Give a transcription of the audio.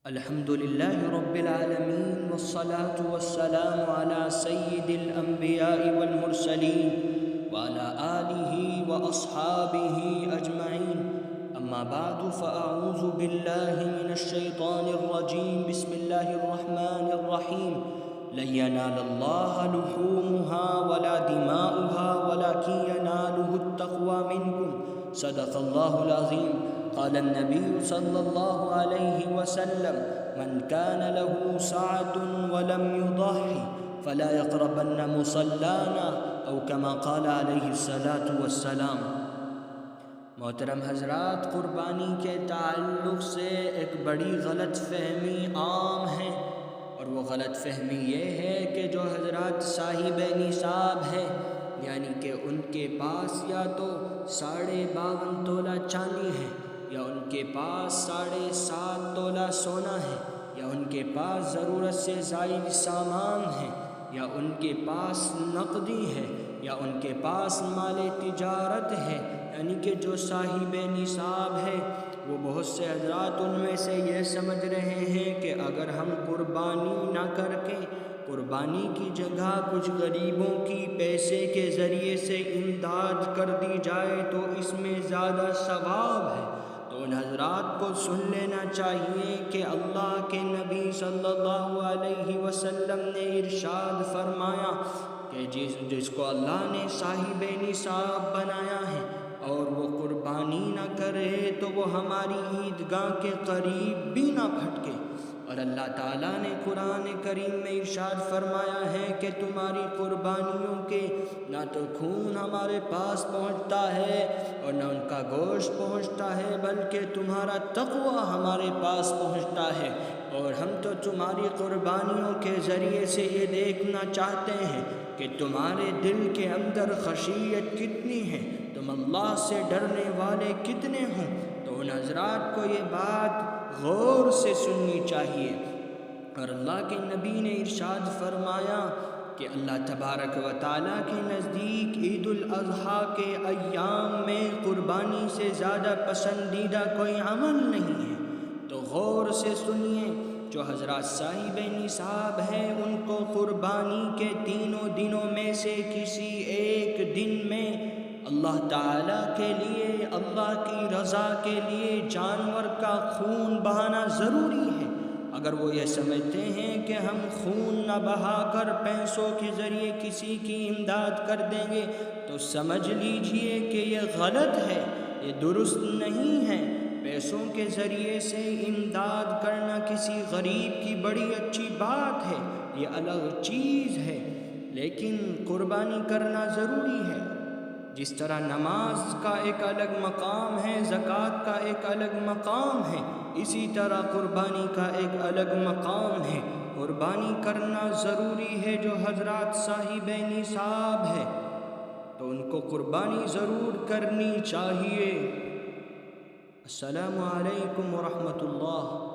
الحمد لله رب العالمين والصلاة والسلام على سيد الأنبياء والمرسلين وعلى آله وأصحابه أجمعين. أما بعد فأعوذ بالله من الشيطان الرجيم. بسم الله الرحمن الرحيم. لن ينال الله لحومها ولا دماؤها ولكن يناله التقوى منكم. صدق الله العظيم. قال النبي صلى الله عليه وسلم: من كان له سعة ولم يضحي فلا يقربن مصلانا أو كما قال عليه الصلاة والسلام. محترم حضرات، قربانی کے تعلق سے ایک بڑی غلط فہمی عام ہے، اور وہ غلط فہمی یہ ہے کہ جو حضرات صاحب نصاب ہیں، یعنی کہ ان کے پاس یا تو 52.5 تولہ چاندی ہے، یا ان کے پاس 7.5 تولہ سونا ہے، یا ان کے پاس ضرورت سے زائد سامان ہے، یا ان کے پاس نقدی ہے، یا ان کے پاس مال تجارت ہے، یعنی کہ جو صاحب نصاب ہے، وہ بہت سے حضرات ان میں سے یہ سمجھ رہے ہیں کہ اگر ہم قربانی نہ کر کے قربانی کی جگہ کچھ غریبوں کی پیسے کے ذریعے سے امداد کر دی جائے تو اس میں زیادہ ثواب ہے. تو ان حضرات کو سن لینا چاہیے کہ اللہ کے نبی صلی اللہ علیہ وسلم نے ارشاد فرمایا کہ جس کو اللہ نے صاحب نصاب بنایا ہے اور وہ قربانی نہ کرے تو وہ ہماری عیدگاہ کے قریب بھی نہ پھٹکے. اور اللہ تعالیٰ نے قرآن کریم میں ارشاد فرمایا ہے کہ تمہاری قربانیوں کے نہ تو خون ہمارے پاس پہنچتا ہے اور نہ ان کا گوشت پہنچتا ہے، بلکہ تمہارا تقوی ہمارے پاس پہنچتا ہے. اور ہم تو تمہاری قربانیوں کے ذریعے سے یہ دیکھنا چاہتے ہیں کہ تمہارے دل کے اندر خشیت کتنی ہے، تم اللہ سے ڈرنے والے کتنے ہوں. تو ان حضرات کو یہ بات غور سے سننی چاہیے. اور اللہ کے نبی نے ارشاد فرمایا کہ اللہ تبارک و تعالیٰ کے نزدیک عید الاضحیٰ کے ایام میں قربانی سے زیادہ پسندیدہ کوئی عمل نہیں ہے. تو غور سے سنیے، جو حضرات صاحب نصاب ہیں ان کو قربانی کے تینوں دنوں میں سے کسی ایک دن میں اللہ تعالیٰ کے لیے، اللہ کی رضا کے لیے جانور کا خون بہانا ضروری ہے. اگر وہ یہ سمجھتے ہیں کہ ہم خون نہ بہا کر پیسوں کے ذریعے کسی کی امداد کر دیں گے تو سمجھ لیجئے کہ یہ غلط ہے، یہ درست نہیں ہے. پیسوں کے ذریعے سے امداد کرنا کسی غریب کی بڑی اچھی بات ہے، یہ الگ چیز ہے، لیکن قربانی کرنا ضروری ہے. جس طرح نماز کا ایک الگ مقام ہے، زکوٰۃ کا ایک الگ مقام ہے، اسی طرح قربانی کا ایک الگ مقام ہے. قربانی کرنا ضروری ہے. جو حضرات صاحب نصاب ہے تو ان کو قربانی ضرور کرنی چاہیے. السلام علیکم ورحمۃ اللہ.